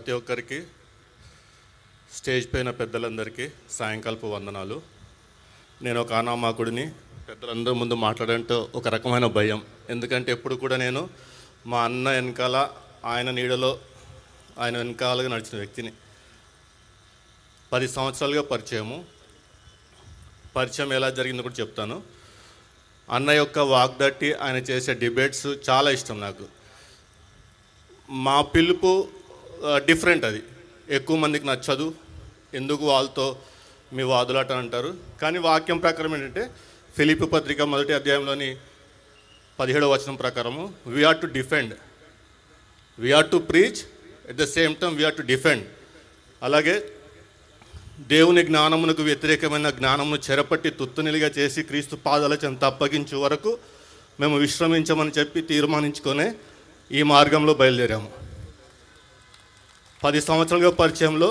ప్రతి ఒక్కరికి, స్టేజ్ పైన పెద్దలందరికీ సాయంకాలపు వందనాలు. నేను ఒక అనామకుడిని, పెద్దలందరి ముందు మాట్లాడంటే ఒక రకమైన భయం. ఎందుకంటే ఎప్పుడు కూడా నేను మా అన్న వెనకాల, ఆయన నీడలో, ఆయన వెనకాలగా నడిచిన వ్యక్తిని. 10 సంవత్సరాలుగా పరిచయం ఎలా జరిగిందో కూడా చెప్తాను. అన్న యొక్క వాగ్దట్టి, ఆయన చేసే డిబేట్స్ చాలా ఇష్టం నాకు. మా పిలుపు డిఫరెంట్, అది ఎక్కువ మందికి నచ్చదు. ఎందుకు వాళ్ళతో మీ వాదులాట అంటారు. కానీ వాక్యం ప్రకారం ఏంటంటే, ఫిలిప్పీ పత్రిక 1వ అధ్యాయంలోని 17వ వచనం ప్రకారము we are to defend, we are to preach, at the same time we are to defend. అలాగే దేవుని జ్ఞానమునకు వ్యతిరేకమైన జ్ఞానమును చెరపట్టి తుత్తునిలిగా చేసి క్రీస్తు పాదాల చెంత అప్పగించే వరకు మేము విశ్రమించమని చెప్పి తీర్మానించుకొని ఈ మార్గంలో బయలుదేరాము. 10 సంవత్సరాలుగా పరిచయంలో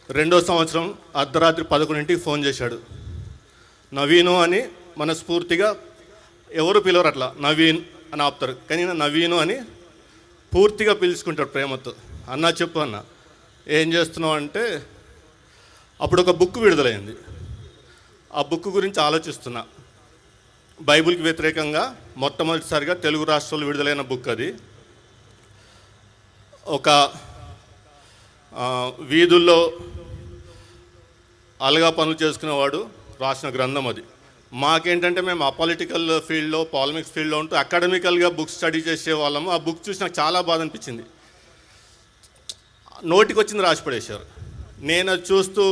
2వ సంవత్సరం అర్ధరాత్రి 11ంటికి ఫోన్ చేశాడు. నవీను అని మనస్ఫూర్తిగా ఎవరు పిలవరు, అట్లా నవీన్ అని ఆపుతారు, కానీ నవీను అని పూర్తిగా పిలుచుకుంటాడు ప్రేమతో. అన్నా చెప్పు అన్న, ఏం చేస్తున్నావు అంటే, అప్పుడు ఒక బుక్ విడుదలైంది. ఆ బుక్ గురించి ఆలోచిస్తున్నా. బైబిల్కి వ్యతిరేకంగా మొట్టమొదటిసారిగా తెలుగు రాష్ట్రాల్లో విడుదలైన బుక్ అది. ఒక వీధుల్లో అలగా పనులు చేసుకునేవాడు రాసిన గ్రంథం అది. మాకేంటంటే మేము అపాలిటికల్ ఫీల్డ్లో, పాలిటిక్స్ ఫీల్డ్లో ఉంటూ అకాడమికల్గా బుక్స్ స్టడీ చేసే వాళ్ళము. ఆ బుక్ చూసి నాకు చాలా బాధ అనిపించింది. నోటికి వచ్చింది రాసి పడేశారు. నేను అది చూస్తూ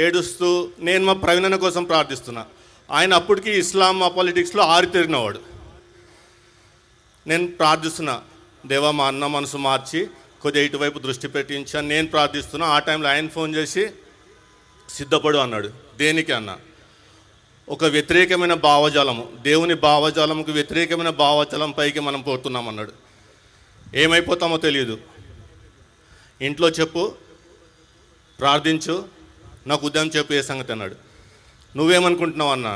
ఏడుస్తూ, నేను మా ప్రవీణన కోసం ప్రార్థిస్తున్నా. ఆయన అప్పటికి ఇస్లాం పాలిటిక్స్లో ఆరితేరినవాడు. నేను ప్రార్థిస్తున్నా, దేవా మా అన్న మనసు మార్చి కొద్దిగా ఇటువైపు దృష్టి పెట్టించాను. నేను ప్రార్థిస్తున్నా. ఆ టైంలో ఆయన ఫోన్ చేసి సిద్ధపడు అన్నాడు. దేనికి అన్న? ఒక వ్యతిరేకమైన భావజాలము, దేవుని భావజాలంకు వ్యతిరేకమైన భావజాలం పైకి మనం పోతున్నాం అన్నాడు. ఏమైపోతామో తెలియదు. ఇంట్లో చెప్పు, ప్రార్థించు, నాకు ఉద్యమం చెప్పు ఏ సంగతి అన్నాడు. నువ్వేమనుకుంటున్నావు అన్న?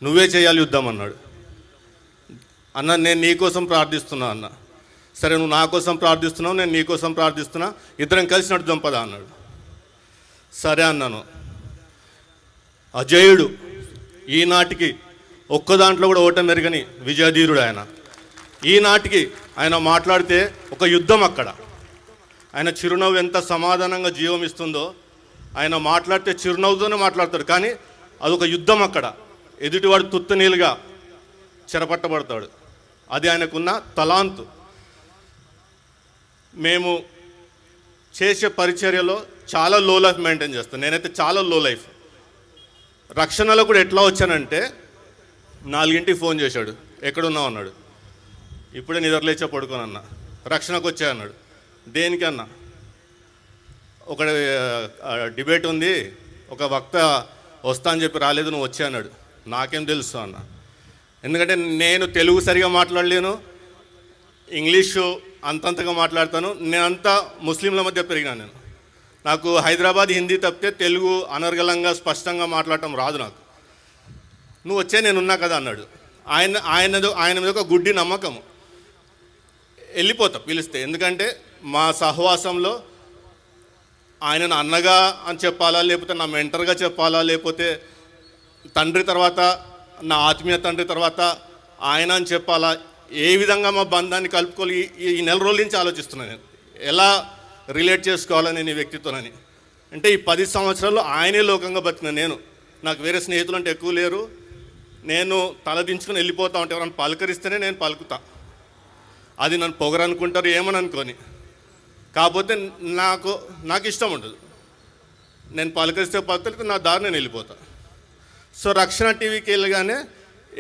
నువ్వే చేయాలి యుద్ధం అన్నాడు. అన్న నేను నీకోసం ప్రార్థిస్తున్నా అన్న. సరే నువ్వు నా కోసం ప్రార్థిస్తున్నావు, నేను నీకోసం ప్రార్థిస్తున్నా, ఇద్దరం కలిసి నడుద్దాం పదా అన్నాడు. సరే అన్నాను. అజేయుడు, ఈనాటికి ఒక్క దాంట్లో కూడా ఓటమి మెరుగని విజయధీరుడు ఆయన. ఈనాటికి ఆయన మాట్లాడితే ఒక యుద్ధం అక్కడ. ఆయన చిరునవ్వు ఎంత సమాధానంగా జీవం ఇస్తుందో, ఆయన మాట్లాడితే చిరునవ్వుతోనే మాట్లాడతాడు, కానీ అదొక యుద్ధం అక్కడ. ఎదుటివాడు తుత్తనీలుగా చెరపట్టబడతాడు. అది ఆయనకున్న తలాంతు. మేము చేసే పరిచర్యలో చాలా లో లైఫ్ మెయింటైన్ చేస్తాను. నేనైతే చాలా లో లైఫ్. రక్షణలో కూడా ఎట్లా వచ్చానంటే, 4ంటికి ఫోన్ చేశాడు, ఎక్కడున్నావు అన్నాడు. ఇప్పుడే నిద్రలేచా పడుకోను అన్న. రక్షణకు వచ్చా అన్నాడు. దేనికి అన్న? ఒక డిబేట్ ఉంది, ఒక వక్త వస్తా అని చెప్పి రాలేదు, నువ్వు వచ్చా అన్నాడు. నాకేం తెలుసు అన్న, ఎందుకంటే నేను తెలుగు సరిగా మాట్లాడలేను, ఇంగ్లీషు అంతంతగా మాట్లాడతాను. నేనంతా ముస్లింల మధ్య పెరిగినాను. నాకు హైదరాబాద్ హిందీ తప్పితే తెలుగు అనర్గళంగా స్పష్టంగా మాట్లాడటం రాదు నాకు. నువ్వు వచ్చే నేనున్నా కదా అన్నాడు. ఆయన మీద ఒక గుడ్డి నమ్మకం. వెళ్ళిపోతా పిలిస్తే, ఎందుకంటే మా సహవాసంలో ఆయనను అన్నగా అని చెప్పాలా, లేకపోతే నా మెంటర్గా చెప్పాలా, లేకపోతే తండ్రి తర్వాత, నా ఆత్మీయ తండ్రి తర్వాత ఆయన అని చెప్పాలా, ఏ విధంగా మా బంధాన్ని కలుపుకోవాలి, ఈ నెల రోజుల నుంచి ఆలోచిస్తున్నాను నేను ఎలా రిలేట్ చేసుకోవాలని ఈ వ్యక్తితోనని. అంటే ఈ 10 సంవత్సరాల్లో ఆయనే లోకంగా బతికిన నేను. నాకు వేరే స్నేహితులు అంటే ఎక్కువ లేరు. నేను తలదించుకొని వెళ్ళిపోతా ఉంటే ఎవరైనా పలకరిస్తేనే నేను పలుకుతా. అది నన్ను పొగరనుకుంటారు ఏమని అనుకొని. కాకపోతే నాకు ఇష్టం ఉండదు. నేను పలకరిస్తే పలకరికి నా దారి నేను వెళ్ళిపోతా. సో రక్షణ టీవీకి వెళ్ళగానే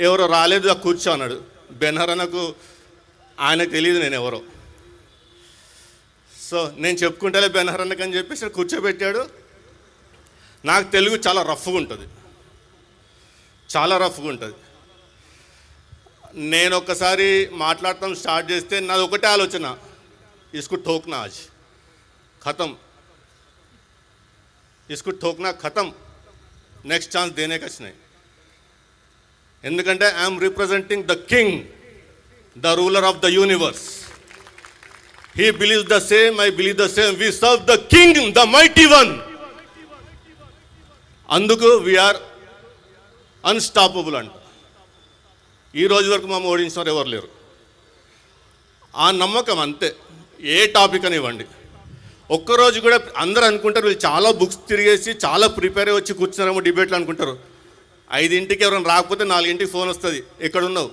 ఎవరో రాలేదు, కూర్చో అన్నాడు. బెనహరనకు ఆయనకు తెలియదు నేను ఎవరో. సో నేను చెప్పుకుంటేలే బెనహరన్నకు అని చెప్పేసి కూర్చోబెట్టాడు. నాకు తెలుగు చాలా రఫ్గా ఉంటుంది, చాలా రఫ్గా ఉంటుంది. నేను ఒక్కసారి మాట్లాడటం స్టార్ట్ చేస్తే నాది ఒకటే ఆలోచన, इसको ठोकना आज खत्म, इसको ठोकना खत्म, నెక్స్ట్ ఛాన్స్ దేనేకి వచ్చినాయి. ఎందుకంటే I'm representing the king, the ruler of the universe. He believes the same, I believe the same. We serve the King, the mighty one. అందుకు వీఆర్ అన్స్టాపబుల్ అంట. ఈ రోజు వరకు మమ్మల్ని ఓడించిన ఎవరు లేరు. ఆ నమ్మకం అంతే. ఏ టాపిక్ అని ఇవ్వండి. ఒక్కరోజు కూడా అందరూ అనుకుంటారు వీళ్ళు చాలా బుక్స్ తిరిగేసి చాలా ప్రిపేర్ అయ్యి వచ్చి కూర్చున్నారేమో డిబేట్లు అనుకుంటారు. 5ంటికి ఎవరైనా రాకపోతే 4ంటికి ఫోన్ వస్తుంది, ఎక్కడున్నావు,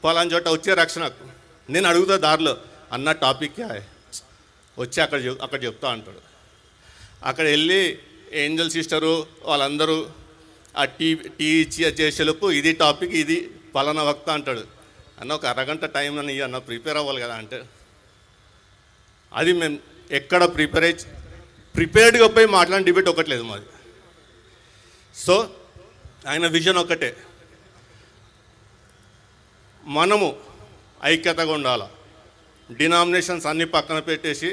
పలానా చోట వచ్చే రక్షణకు. నేను అడుగుతా దారిలో, అన్న టాపిక్ వచ్చి అక్కడ చెప్తా అంటాడు. అక్కడ వెళ్ళి ఏంజల్ సిస్టరు వాళ్ళందరూ ఆ టీ ఇచ్చి చేసేలోపు ఇది టాపిక్, ఇది పలానా వక్త అంటాడు. అన్న ఒక అరగంట టైం అని అన్న ప్రిపేర్ అవ్వాలి కదా అంటే, అది మేము ఎక్కడ ప్రిపేర్డ్గా పోయి మాట్లాడిన డిబేట్ ఒకట్లేదు మాది. సో ఆయన విజన్ ఒకటే, మనము ఐక్యతగా ఉండాలి. డినామినేషన్స్ అన్ని పక్కన పెట్టేసి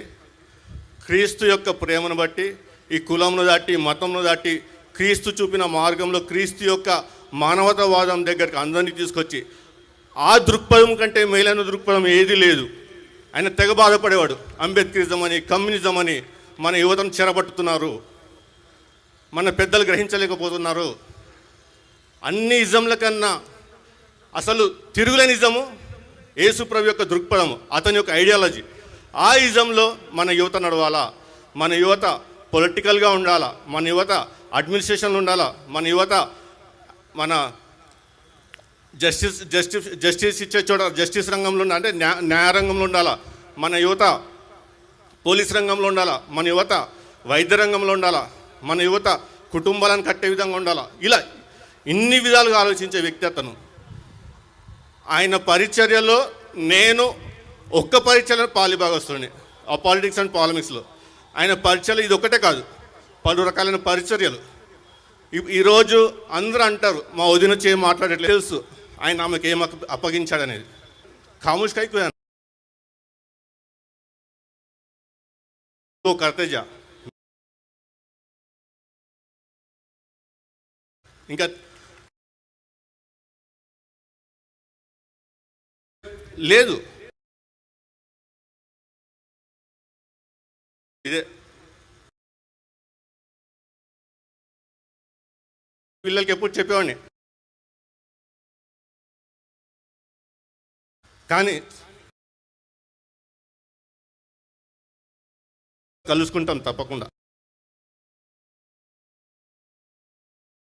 క్రీస్తు యొక్క ప్రేమను బట్టి ఈ కులంను దాటి మతంను దాటి క్రీస్తు చూపిన మార్గంలో క్రీస్తు యొక్క మానవతావాదం దగ్గరికి అందరినీ తీసుకొచ్చి ఆ దృక్పథం కంటే మేలైన దృక్పథం ఏది లేదు. ఆయన తెగ బాధపడేవాడు. అంబేద్కరిజం అని కమ్యూనిజం అని మన యువతను చెరబట్టుతున్నారు, మన పెద్దలు గ్రహించలేకపోతున్నారు. అన్ని ఇజంల కన్నా అసలు తిరుగులేని ఇజము యేసుప్రభు యొక్క దృక్పథం, అతని యొక్క ఐడియాలజీ. ఆ ఇజంలో మన యువత నడవాలా, మన యువత పొలిటికల్గా ఉండాలా, మన యువత అడ్మినిస్ట్రేషన్లో ఉండాలా, మన యువత మన జస్టిస్ ఇచ్చే చోట జస్టిస్ రంగంలో అంటే న్యాయ రంగంలో ఉండాలా, మన యువత పోలీస్ రంగంలో ఉండాలా, మన యువత వైద్య రంగంలో ఉండాలా, మన యువత కుటుంబాలను కట్టే విధంగా ఉండాలా. ఇలా ఇన్ని విధాలుగా ఆలోచించే వ్యక్తి అతను. ఆయన పరిచర్యలో నేను ఒక్క పరిచర్యలో పాలిభాగస్తుని, ఆ పాలిటిక్స్ అండ్ పాలిమిక్స్లో. ఆయన పరిచర్యలు ఇది ఒకటే కాదు, పలు రకాలైన పరిచర్యలు. ఈరోజు అందరూ అంటారు మా వదిన వచ్చి ఏం మాట్లాడట్లేదు, తెలుసు ఆయన ఆమెకు ఏం అప్పగించాడనేది. ఖాముష్ కైకు కర్తేజా ఇంకా లేదు. ఇదే పిల్లలకి ఎప్పుడు చెప్పేవాడిని, కానీ కలుసుకుంటాం తప్పకుండా.